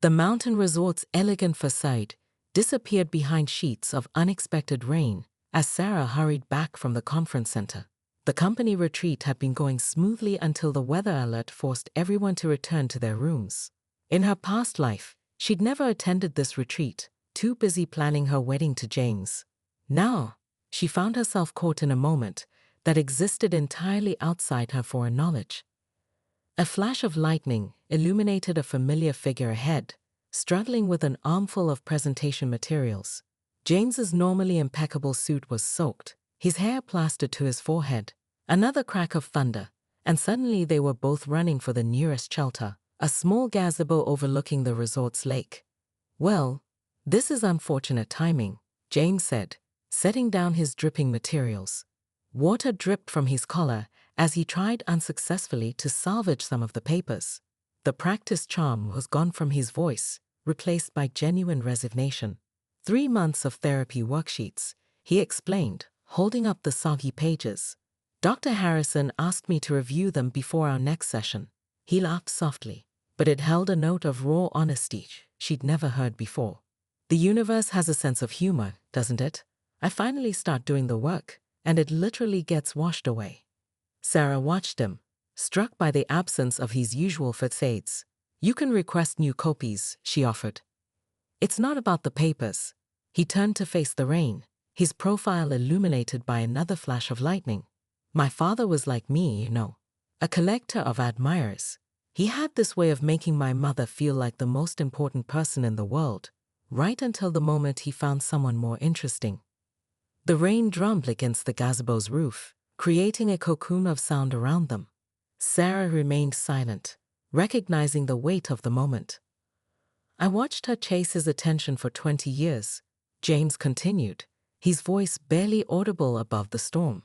The mountain resort's elegant facade disappeared behind sheets of unexpected rain as Sarah hurried back from the conference center. The company retreat had been going smoothly until the weather alert forced everyone to return to their rooms. In her past life, she'd never attended this retreat, too busy planning her wedding to James. Now, she found herself caught in a moment that existed entirely outside her foreknowledge. A flash of lightning illuminated a familiar figure ahead, struggling with an armful of presentation materials. James's normally impeccable suit was soaked, his hair plastered to his forehead. Another crack of thunder, and suddenly they were both running for the nearest shelter, a small gazebo overlooking the resort's lake. "Well, this is unfortunate timing," James said, setting down his dripping materials. Water dripped from his collar as he tried unsuccessfully to salvage some of the papers. The practiced charm was gone from his voice, replaced by genuine resignation. 3 months of therapy worksheets, he explained, holding up the soggy pages. "Dr. Harrison asked me to review them before our next session." He laughed softly, but it held a note of raw honesty she'd never heard before. "The universe has a sense of humor, doesn't it? I finally start doing the work, and it literally gets washed away." Sarah watched him, struck by the absence of his usual facades. "You can request new copies," she offered. "It's not about the papers." He turned to face the rain, his profile illuminated by another flash of lightning. "My father was like me, you know, a collector of admirers. He had this way of making my mother feel like the most important person in the world, right until the moment he found someone more interesting." The rain drummed against the gazebo's roof, creating a cocoon of sound around them. Sarah remained silent, recognizing the weight of the moment. "I watched her chase his attention for 20 years, James continued, his voice barely audible above the storm.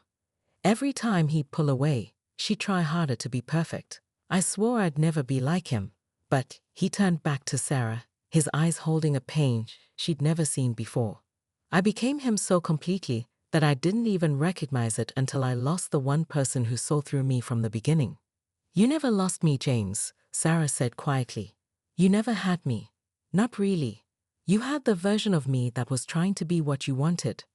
"Every time he'd pull away, she'd try harder to be perfect. I swore I'd never be like him." But he turned back to Sarah, his eyes holding a pain she'd never seen before. "I became him so completely that I didn't even recognize it until I lost the one person who saw through me from the beginning." "You never lost me, James," Sarah said quietly. "You never had me. Not really. You had the version of me that was trying to be what you wanted.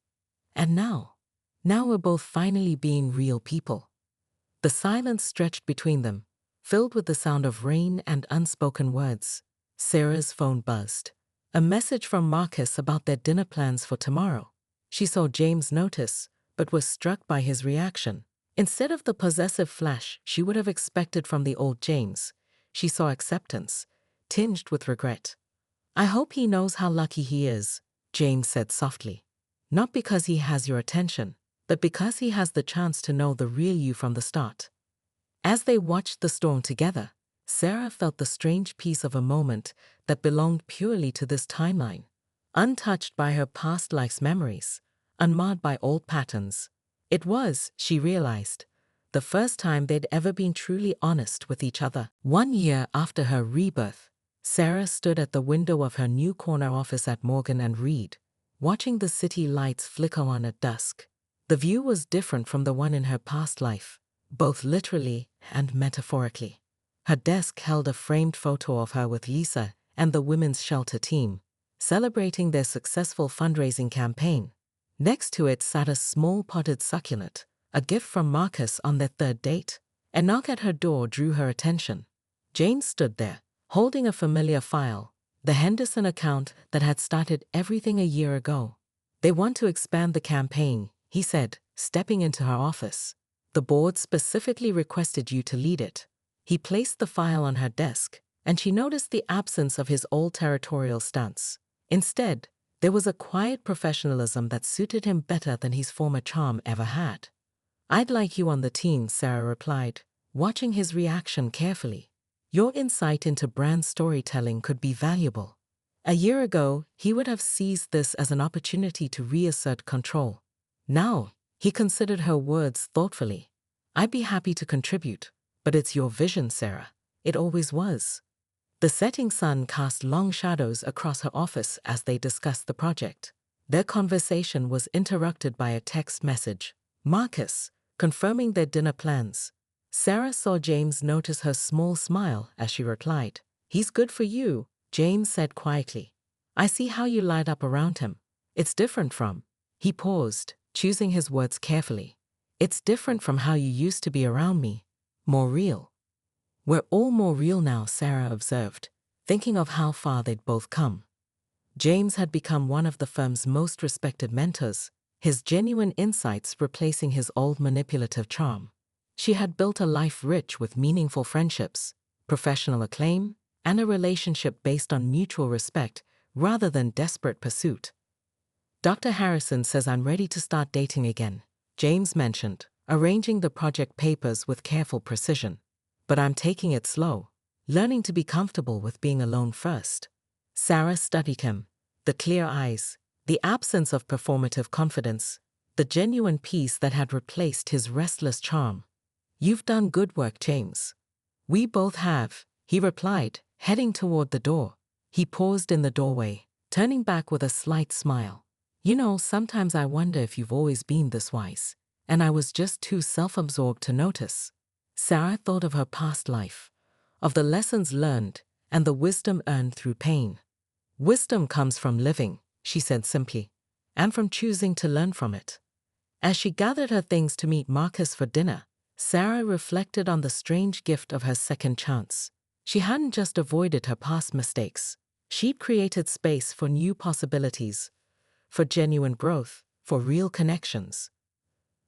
And now we're both finally being real people." The silence stretched between them, filled with the sound of rain and unspoken words. Sarah's phone buzzed. A message from Marcus about their dinner plans for tomorrow. She saw James notice, but was struck by his reaction. Instead of the possessive flash she would have expected from the old James, she saw acceptance, tinged with regret. "I hope he knows how lucky he is," James said softly. "Not because he has your attention, but because he has the chance to know the real you from the start." As they watched the storm together, Sarah felt the strange peace of a moment that belonged purely to this timeline, untouched by her past life's memories, unmarred by old patterns. It was, she realized, the first time they'd ever been truly honest with each other. 1 year after her rebirth, Sarah stood at the window of her new corner office at Morgan and Reed, watching the city lights flicker on at dusk. The view was different from the one in her past life, both literally and metaphorically. Her desk held a framed photo of her with Lisa and the women's shelter team, celebrating their successful fundraising campaign. Next to it sat a small potted succulent, a gift from Marcus on their 3rd date. A knock at her door drew her attention. Jane stood there, holding a familiar file, the Henderson account that had started everything a year ago. "They want to expand the campaign," he said, stepping into her office. "The board specifically requested you to lead it." He placed the file on her desk, and she noticed the absence of his old territorial stance. Instead, there was a quiet professionalism that suited him better than his former charm ever had. "I'd like you on the team," Sarah replied, watching his reaction carefully. "Your insight into brand storytelling could be valuable." A year ago, he would have seized this as an opportunity to reassert control. Now, he considered her words thoughtfully. "I'd be happy to contribute, but it's your vision, Sarah. It always was." The setting sun cast long shadows across her office as they discussed the project. Their conversation was interrupted by a text message. Marcus, confirming their dinner plans. Sarah saw James notice her small smile as she replied. "He's good for you, James said quietly. I see how you light up around him. It's different from. He paused, choosing his words carefully. It's different from how you used to be around me. More real. We're all more real now, Sarah observed, thinking of how far they'd both come. James had become one of the firm's most respected mentors, his genuine insights replacing his old manipulative charm. She had built a life rich with meaningful friendships, professional acclaim, and a relationship based on mutual respect rather than desperate pursuit. Dr. Harrison says I'm ready to start dating again, James mentioned, arranging the project papers with careful precision. But I'm taking it slow, learning to be comfortable with being alone first. Sarah studied him, the clear eyes, the absence of performative confidence, the genuine peace that had replaced his restless charm. You've done good work, James. We both have, he replied, heading toward the door. He paused in the doorway, turning back with a slight smile. You know, sometimes I wonder if you've always been this wise, and I was just too self-absorbed to notice. Sarah thought of her past life, of the lessons learned, and the wisdom earned through pain. Wisdom comes from living, she said simply, and from choosing to learn from it. As she gathered her things to meet Marcus for dinner, Sarah reflected on the strange gift of her second chance. She hadn't just avoided her past mistakes. She'd created space for new possibilities, for genuine growth, for real connections.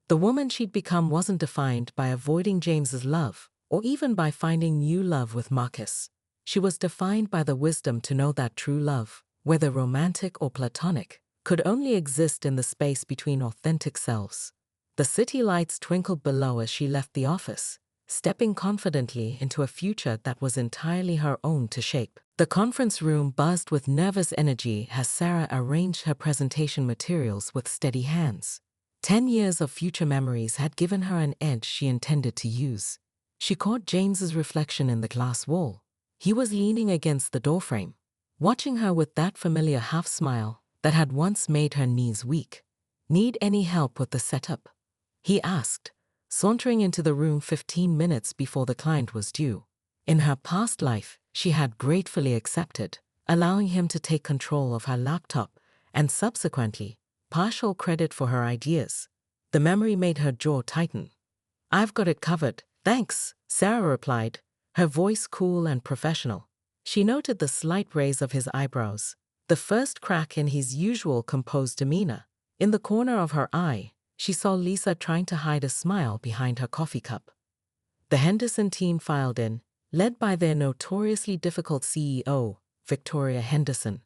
The woman she'd become wasn't defined by avoiding James's love, or even by finding new love with Marcus. She was defined by the wisdom to know that true love, whether romantic or platonic, could only exist in the space between authentic selves. The city lights twinkled below as she left the office, stepping confidently into a future that was entirely her own to shape. The conference room buzzed with nervous energy as Sarah arranged her presentation materials with steady hands. 10 years of future memories had given her an edge she intended to use. She caught James's reflection in the glass wall. He was leaning against the doorframe, watching her with that familiar half-smile that had once made her knees weak. Need any help with the setup? He asked, sauntering into the room 15 minutes before the client was due. In her past life, she had gratefully accepted, allowing him to take control of her laptop and subsequently, partial credit for her ideas. The memory made her jaw tighten. I've got it covered, thanks, Sarah replied, her voice cool and professional. She noted the slight raise of his eyebrows, the first crack in his usual composed demeanor. In the corner of her eye, she saw Lisa trying to hide a smile behind her coffee cup. The Henderson team filed in, led by their notoriously difficult CEO, Victoria Henderson.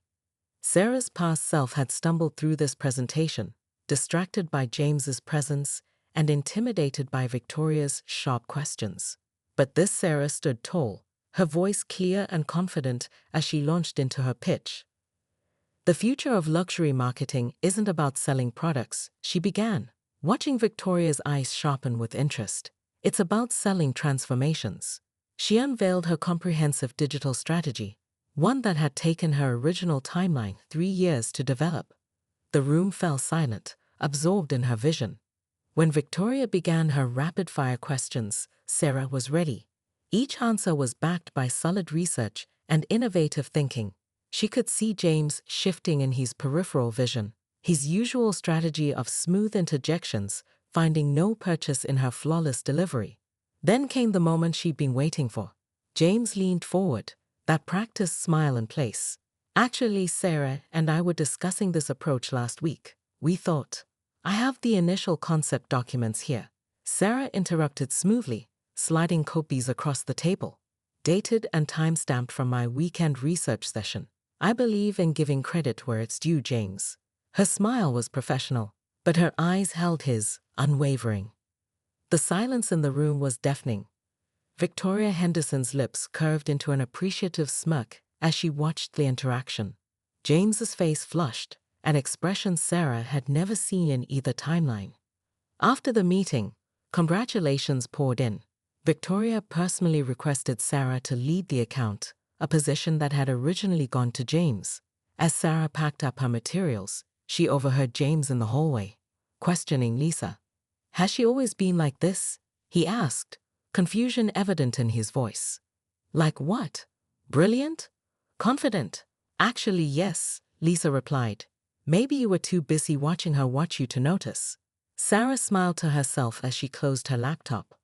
Sarah's past self had stumbled through this presentation, distracted by James's presence and intimidated by Victoria's sharp questions. But this Sarah stood tall, her voice clear and confident as she launched into her pitch. The future of luxury marketing isn't about selling products, she began, watching Victoria's eyes sharpen with interest. It's about selling transformations. She unveiled her comprehensive digital strategy, one that had taken her original timeline 3 years to develop. The room fell silent, absorbed in her vision. When Victoria began her rapid-fire questions, Sarah was ready. Each answer was backed by solid research and innovative thinking. She could see James shifting in his peripheral vision, his usual strategy of smooth interjections finding no purchase in her flawless delivery. Then came the moment she'd been waiting for. James leaned forward, that practiced smile in place. Actually, Sarah and I were discussing this approach last week. We thought, I have the initial concept documents here. Sarah interrupted smoothly, sliding copies across the table. Dated and time-stamped from my weekend research session. I believe in giving credit where it's due, James. Her smile was professional, but her eyes held his, unwavering. The silence in the room was deafening. Victoria Henderson's lips curved into an appreciative smirk as she watched the interaction. James's face flushed, an expression Sarah had never seen in either timeline. After the meeting, congratulations poured in. Victoria personally requested Sarah to lead the account, a position that had originally gone to James. As Sarah packed up her materials, she overheard James in the hallway, questioning Lisa. Has she always been like this? He asked, confusion evident in his voice. Like what? Brilliant? Confident. Actually, yes, Lisa replied. Maybe you were too busy watching her watch you to notice. Sarah smiled to herself as she closed her laptop.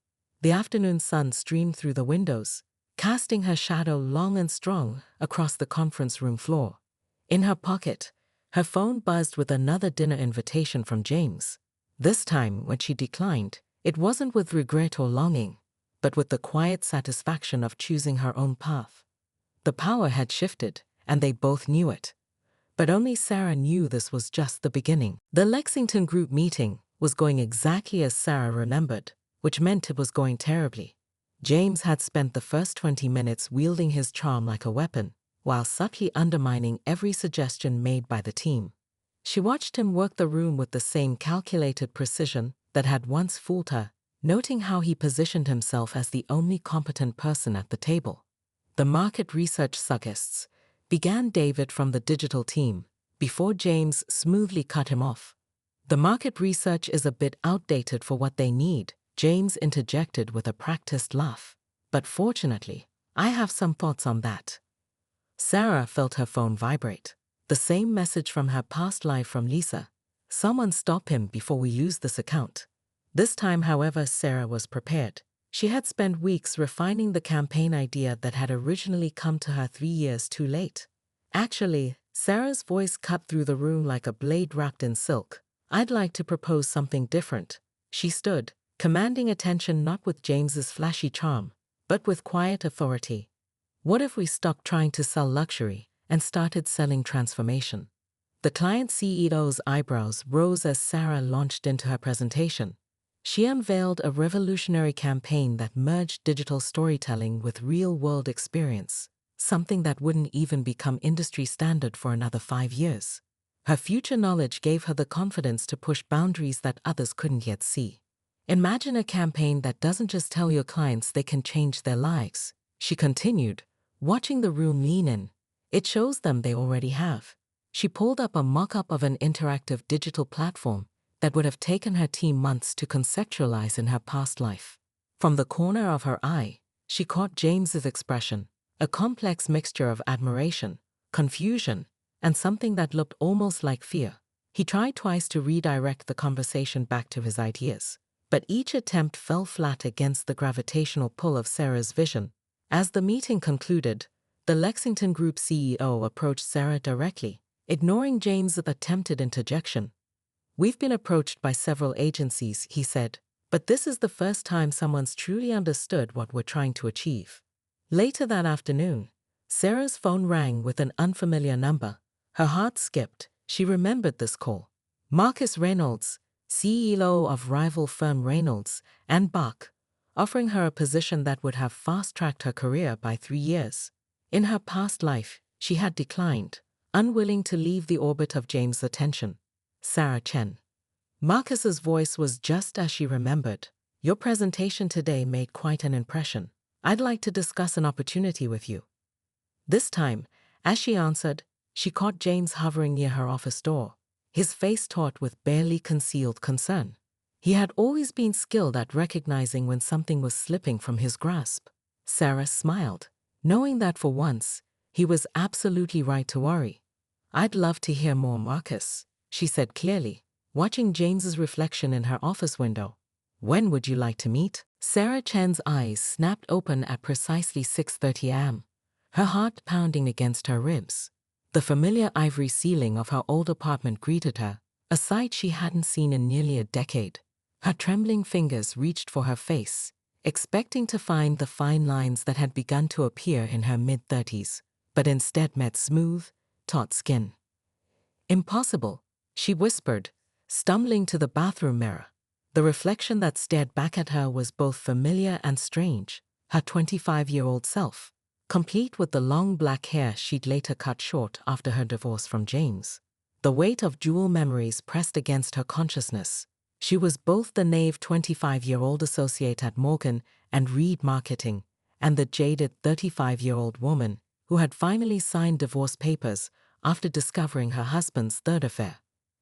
The afternoon sun streamed through the windows, casting her shadow long and strong across the conference room floor. In her pocket, her phone buzzed with another dinner invitation from James. This time, when she declined, it wasn't with regret or longing, but with the quiet satisfaction of choosing her own path. The power had shifted, and they both knew it. But only Sarah knew this was just the beginning. The Lexington group meeting was going exactly as Sarah remembered, which meant it was going terribly. James had spent the first 20 minutes wielding his charm like a weapon, while subtly undermining every suggestion made by the team. She watched him work the room with the same calculated precision that had once fooled her, noting how he positioned himself as the only competent person at the table. The market research suggests, began David from the digital team, before James smoothly cut him off. The market research is a bit outdated for what they need, James interjected with a practiced laugh. But fortunately, I have some thoughts on that. Sarah felt her phone vibrate. The same message from her past life from Lisa. Someone stop him before we lose this account. This time, however, Sarah was prepared. She had spent weeks refining the campaign idea that had originally come to her 3 years too late. Actually, Sarah's voice cut through the room like a blade wrapped in silk. I'd like to propose something different. She stood, commanding attention not with James's flashy charm, but with quiet authority. What if we stopped trying to sell luxury and started selling transformation? The client CEO's eyebrows rose as Sarah launched into her presentation. She unveiled a revolutionary campaign that merged digital storytelling with real-world experience, something that wouldn't even become industry standard for another 5 years. Her future knowledge gave her the confidence to push boundaries that others couldn't yet see. Imagine a campaign that doesn't just tell your clients they can change their lives, she continued, watching the room lean in. It shows them they already have. She pulled up a mock-up of an interactive digital platform that would have taken her team months to conceptualize in her past life. From the corner of her eye, she caught James's expression, a complex mixture of admiration, confusion, and something that looked almost like fear. He tried twice to redirect the conversation back to his ideas, but each attempt fell flat against the gravitational pull of Sarah's vision. As the meeting concluded, the Lexington Group CEO approached Sarah directly, ignoring James's attempted interjection. We've been approached by several agencies, he said, but this is the first time someone's truly understood what we're trying to achieve. Later that afternoon, Sarah's phone rang with an unfamiliar number. Her heart skipped. She remembered this call. Marcus Reynolds, CEO of rival firm Reynolds and Buck, offering her a position that would have fast-tracked her career by 3 years. In her past life, she had declined, unwilling to leave the orbit of James' attention. Sarah Chen. Marcus's voice was just as she remembered. Your presentation today made quite an impression. I'd like to discuss an opportunity with you. This time, as she answered, she caught James hovering near her office door, his face taut with barely concealed concern. He had always been skilled at recognizing when something was slipping from his grasp. Sarah smiled, knowing that for once, he was absolutely right to worry. I'd love to hear more, Marcus, she said clearly, watching James's reflection in her office window. When would you like to meet? Sarah Chen's eyes snapped open at precisely 6:30 a.m., her heart pounding against her ribs. The familiar ivory ceiling of her old apartment greeted her, a sight she hadn't seen in nearly a decade. Her trembling fingers reached for her face, expecting to find the fine lines that had begun to appear in her mid-30s, but instead met smooth, taut skin. Impossible, she whispered, stumbling to the bathroom mirror. The reflection that stared back at her was both familiar and strange, her 25-year-old self, complete with the long black hair she'd later cut short after her divorce from James. The weight of dual memories pressed against her consciousness. She was both the naive 25-year-old associate at Morgan and Reed Marketing, and the jaded 35-year-old woman who had finally signed divorce papers after discovering her husband's third affair.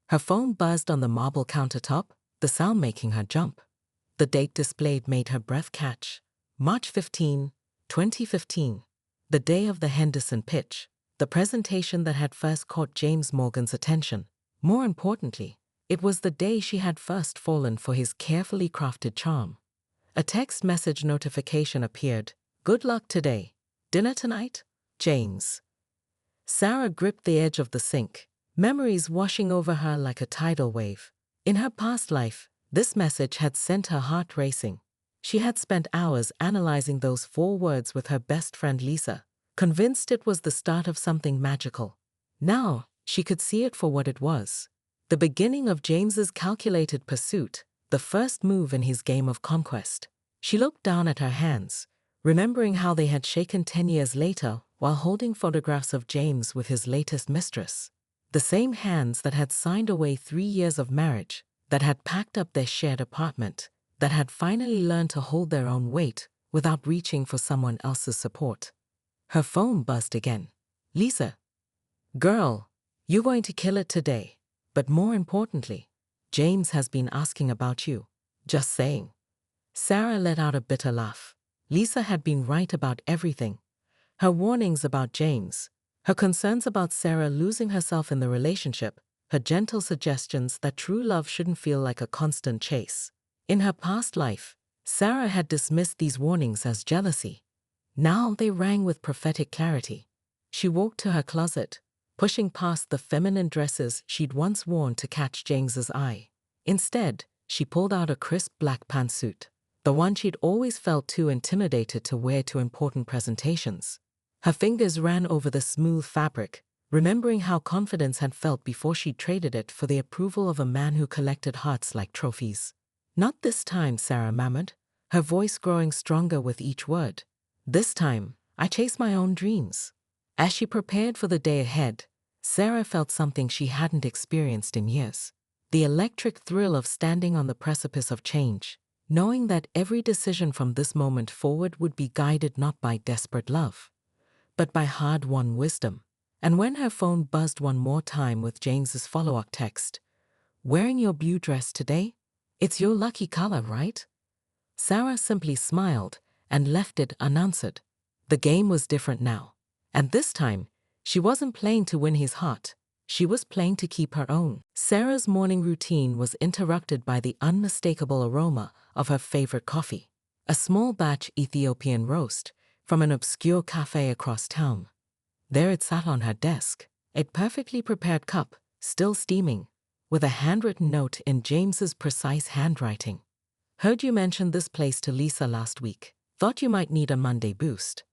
Her phone buzzed on the marble countertop, the sound making her jump. The date displayed made her breath catch. March 15, 2015, the day of the Henderson pitch. the presentation that had first caught James Morgan's attention. More importantly, it was the day she had first fallen for his carefully crafted charm. A text message notification appeared. "Good luck today. Dinner tonight? James." Sarah gripped the edge of the sink, memories washing over her like a tidal wave. In her past life, this message had sent her heart racing. She had spent hours analyzing those 4 words with her best friend Lisa, convinced it was the start of something magical. Now, she could see it for what it was. The beginning of James's calculated pursuit, the first move in his game of conquest. She looked down at her hands, remembering how they had shaken 10 years later while holding photographs of James with his latest mistress. The same hands that had signed away 3 years of marriage, that had packed up their shared apartment, that had finally learned to hold their own weight without reaching for someone else's support. Her phone buzzed again. "Lisa. Girl, you're going to kill it today. But more importantly, James has been asking about you. Just saying." Sarah let out a bitter laugh. Lisa had been right about everything. Her warnings about James, her concerns about Sarah losing herself in the relationship, her gentle suggestions that true love shouldn't feel like a constant chase. In her past life, Sarah had dismissed these warnings as jealousy. Now they rang with prophetic clarity. She walked to her closet, pushing past the feminine dresses she'd once worn to catch James's eye. Instead, she pulled out a crisp black pantsuit, the one she'd always felt too intimidated to wear to important presentations. Her fingers ran over the smooth fabric, remembering how confidence had felt before she traded it for the approval of a man who collected hearts like trophies. "Not this time," Sarah murmured, her voice growing stronger with each word. "This time, I chase my own dreams." As she prepared for the day ahead, Sarah felt something she hadn't experienced in years. The electric thrill of standing on the precipice of change, knowing that every decision from this moment forward would be guided not by desperate love, but by hard-won wisdom. And when her phone buzzed one more time with James's follow-up text, "Wearing your blue dress today? It's your lucky color, right?" Sarah simply smiled and left it unanswered. The game was different now. And this time, she wasn't playing to win his heart. She was playing to keep her own. Sarah's morning routine was interrupted by the unmistakable aroma of her favorite coffee, a small batch Ethiopian roast from an obscure cafe across town. There it sat on her desk, a perfectly prepared cup, still steaming, with a handwritten note in James's precise handwriting. "Heard you mention this place to Lisa last week. Thought you might need a Monday boost."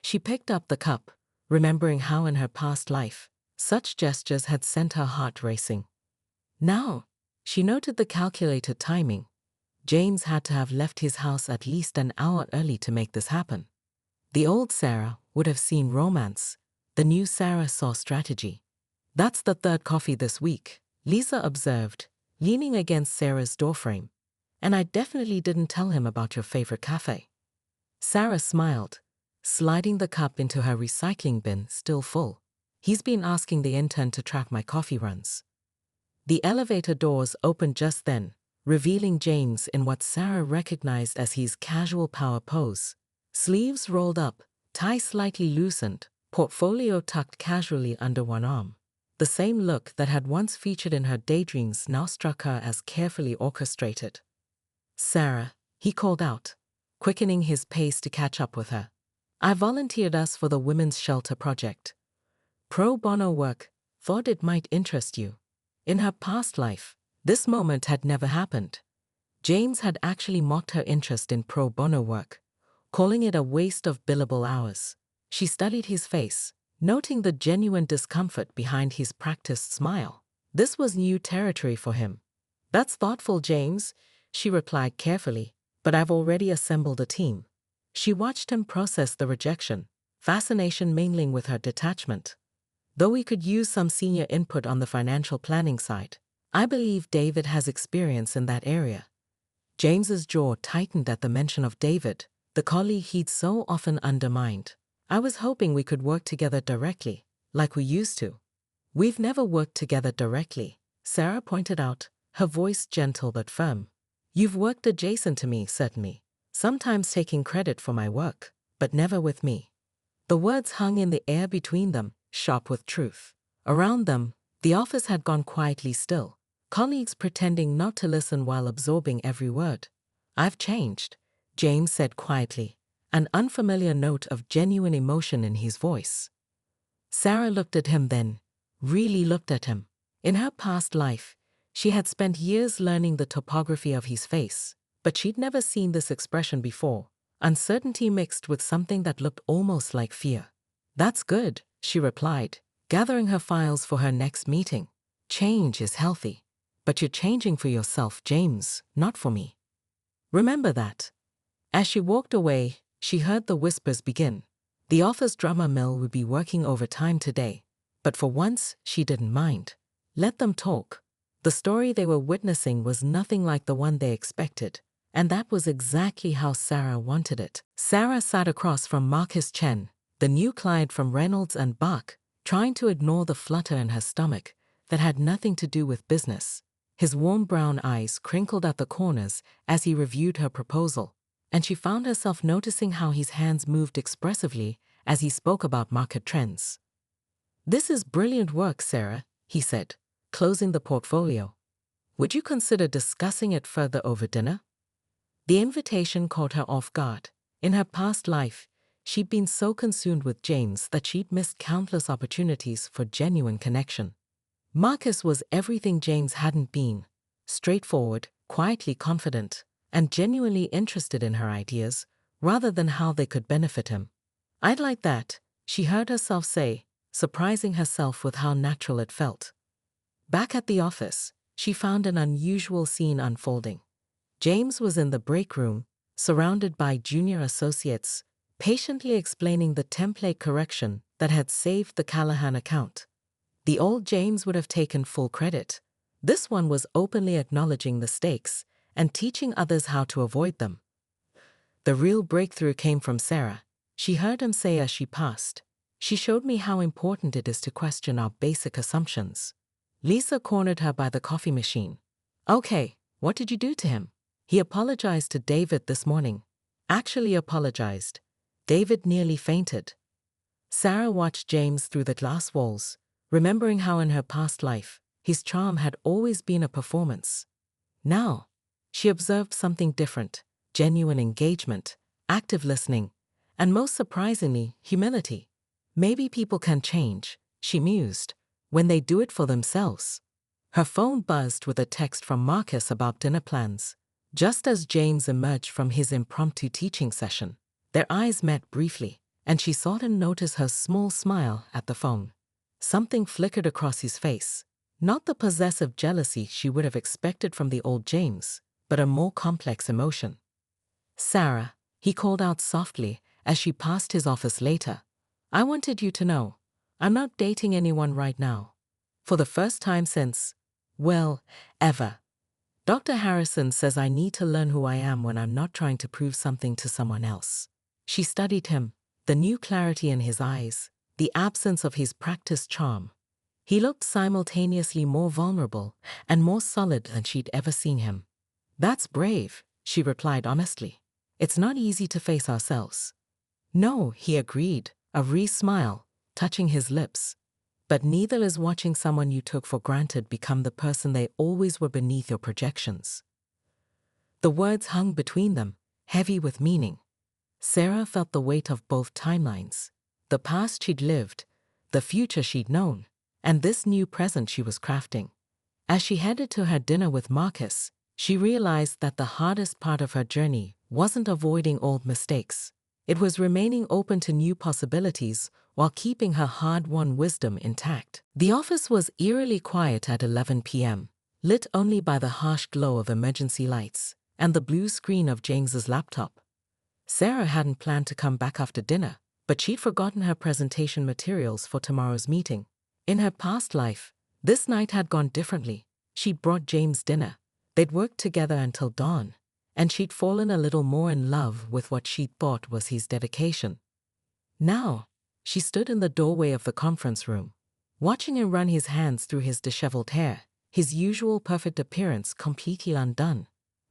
She picked up the cup, remembering how in her past life, such gestures had sent her heart racing. Now, she noted the calculated timing. James had to have left his house at least an hour early to make this happen. The old Sarah would have seen romance. The new Sarah saw strategy. "That's the 3rd coffee this week," Lisa observed, leaning against Sarah's doorframe. "And I definitely didn't tell him about your favorite cafe." Sarah smiled, sliding the cup into her recycling bin, still full. "He's been asking the intern to track my coffee runs." The elevator doors opened just then, revealing James in what Sarah recognized as his casual power pose. Sleeves rolled up, tie slightly loosened, portfolio tucked casually under one arm. The same look that had once featured in her daydreams now struck her as carefully orchestrated. "Sarah," he called out, quickening his pace to catch up with her. "I volunteered us for the Women's Shelter Project. Pro bono work, thought it might interest you." In her past life, this moment had never happened. James had actually mocked her interest in pro bono work, calling it a waste of billable hours. She studied his face, noting the genuine discomfort behind his practiced smile. This was new territory for him. "That's thoughtful, James," she replied carefully, "but I've already assembled a team." She watched him process the rejection, fascination mingling with her detachment. "Though we could use some senior input on the financial planning side. I believe David has experience in that area." James's jaw tightened at the mention of David, the colleague he'd so often undermined. "I was hoping we could work together directly, like we used to." "We've never worked together directly," Sarah pointed out, her voice gentle but firm. "You've worked adjacent to me, certainly, sometimes taking credit for my work, but never with me." The words hung in the air between them, sharp with truth. Around them, the office had gone quietly still, colleagues pretending not to listen while absorbing every word. "I've changed," James said quietly, an unfamiliar note of genuine emotion in his voice. Sarah looked at him then, really looked at him. In her past life, she had spent years learning the topography of his face, but she'd never seen this expression before, uncertainty mixed with something that looked almost like fear. "That's good," she replied, gathering her files for her next meeting. "Change is healthy. But you're changing for yourself, James, not for me. Remember that." As she walked away, she heard the whispers begin. The office drummer mill would be working overtime today, but for once she didn't mind. Let them talk. The story they were witnessing was nothing like the one they expected, and that was exactly how Sarah wanted it. Sarah sat across from Marcus Chen, the new client from Reynolds and Buck, trying to ignore the flutter in her stomach that had nothing to do with business. His warm brown eyes crinkled at the corners as he reviewed her proposal, and she found herself noticing how his hands moved expressively as he spoke about market trends. "This is brilliant work, Sarah," he said, closing the portfolio. "Would you consider discussing it further over dinner?" The invitation caught her off guard. In her past life, she'd been so consumed with James that she'd missed countless opportunities for genuine connection. Marcus was everything James hadn't been: straightforward, quietly confident, and genuinely interested in her ideas, rather than how they could benefit him. "I'd like that," she heard herself say, surprising herself with how natural it felt. Back at the office, she found an unusual scene unfolding. James was in the break room, surrounded by junior associates, patiently explaining the template correction that had saved the Callahan account. The old James would have taken full credit. This one was openly acknowledging mistakes and teaching others how to avoid them. The real breakthrough came from Sarah. She heard him say as she passed, "She showed me how important it is to question our basic assumptions." Lisa cornered her by the coffee machine. "Okay, what did you do to him?" "He apologized to David this morning." "Actually apologized." David nearly fainted. Sarah watched James through the glass walls, remembering how in her past life, his charm had always been a performance. Now, she observed something different: genuine engagement, active listening, and most surprisingly, humility. Maybe people can change, she mused, when they do it for themselves. Her phone buzzed with a text from Marcus about dinner plans. Just as James emerged from his impromptu teaching session, their eyes met briefly, and she saw him notice her small smile at the phone. Something flickered across his face. Not the possessive jealousy she would have expected from the old James, but a more complex emotion. "Sarah," he called out softly as she passed his office later, "I wanted you to know, I'm not dating anyone right now. For the first time since, well, ever. Dr. Harrison says I need to learn who I am when I'm not trying to prove something to someone else." She studied him, the new clarity in his eyes, the absence of his practiced charm. He looked simultaneously more vulnerable and more solid than she'd ever seen him. "That's brave," she replied honestly. "It's not easy to face ourselves." "No," he agreed, a wry smile touching his lips. "But neither is watching someone you took for granted become the person they always were beneath your projections." The words hung between them, heavy with meaning. Sarah felt the weight of both timelines: the past she'd lived, the future she'd known, and this new present she was crafting. As she headed to her dinner with Marcus, she realized that the hardest part of her journey wasn't avoiding old mistakes. It was remaining open to new possibilities while keeping her hard-won wisdom intact. The office was eerily quiet at 11 p.m., lit only by the harsh glow of emergency lights and the blue screen of James's laptop. Sarah hadn't planned to come back after dinner, but she'd forgotten her presentation materials for tomorrow's meeting. In her past life, this night had gone differently. She'd brought James dinner. They'd worked together until dawn, and she'd fallen a little more in love with what she thought was his dedication. Now, she stood in the doorway of the conference room, watching him run his hands through his disheveled hair, his usual perfect appearance completely undone.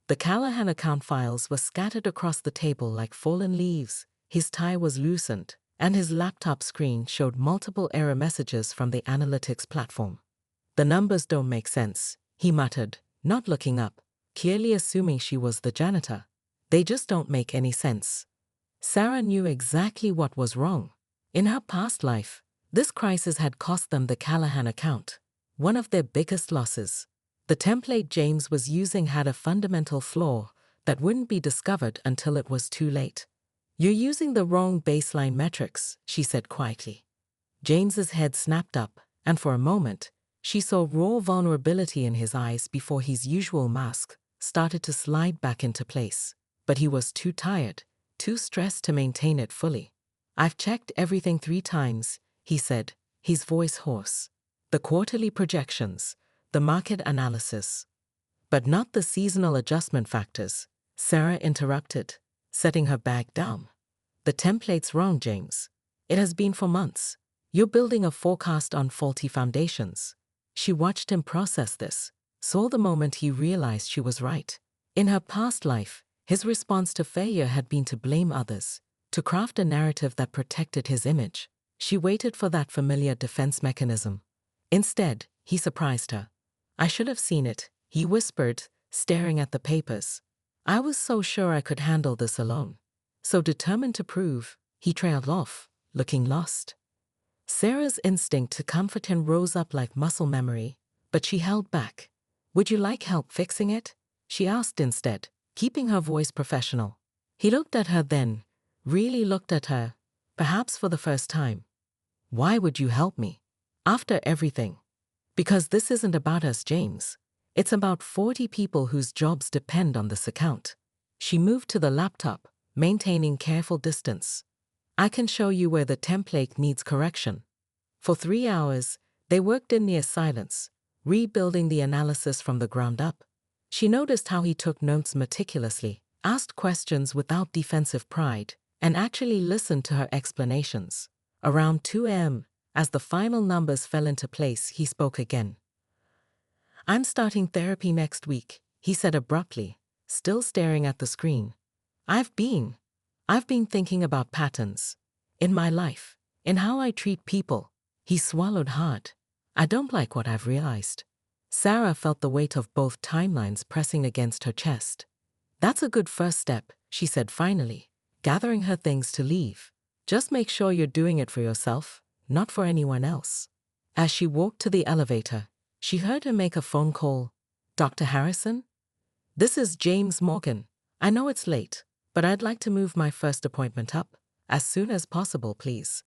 The Callahan account files were scattered across the table like fallen leaves, his tie was loosened, and his laptop screen showed multiple error messages from the analytics platform. "The numbers don't make sense," he muttered, not looking up, clearly assuming she was the janitor. "They just don't make any sense." Sarah knew exactly what was wrong. In her past life, this crisis had cost them the Callahan account, one of their biggest losses. The template James was using had a fundamental flaw that wouldn't be discovered until it was too late. "You're using the wrong baseline metrics," she said quietly. James's head snapped up, and for a moment, she saw raw vulnerability in his eyes before his usual mask started to slide back into place. But he was too tired, too stressed to maintain it fully. "I've checked everything 3 times, he said, his voice hoarse. "The quarterly projections, the market analysis." "But not the seasonal adjustment factors," Sarah interrupted, setting her bag down. "The template's wrong, James. It has been for months. You're building a forecast on faulty foundations." She watched him process this, saw the moment he realized she was right. In her past life, his response to failure had been to blame others, to craft a narrative that protected his image. She waited for that familiar defense mechanism. Instead, he surprised her. "I should have seen it," he whispered, staring at the papers. "I was so sure I could handle this alone." So determined to prove, he trailed off, looking lost. Sarah's instinct to comfort him rose up like muscle memory, but she held back. "Would you like help fixing it?" she asked instead, keeping her voice professional. He looked at her then, really looked at her, perhaps for the first time. "Why would you help me? After everything?" "Because this isn't about us, James. It's about 40 people whose jobs depend on this account." She moved to the laptop, maintaining careful distance. "I can show you where the template needs correction." For 3 hours, they worked in near silence, rebuilding the analysis from the ground up. She noticed how he took notes meticulously, asked questions without defensive pride, and actually listened to her explanations. Around 2 a.m., as the final numbers fell into place, he spoke again. "I'm starting therapy next week," he said abruptly, still staring at the screen. I've been thinking about patterns. In my life, in how I treat people." He swallowed hard. "I don't like what I've realized." Sarah felt the weight of both timelines pressing against her chest. "That's a good first step," she said finally, gathering her things to leave. "Just make sure you're doing it for yourself, not for anyone else." As she walked to the elevator, she heard him make a phone call. "Dr. Harrison? This is James Morgan. I know it's late, but I'd like to move my first appointment up as soon as possible, please."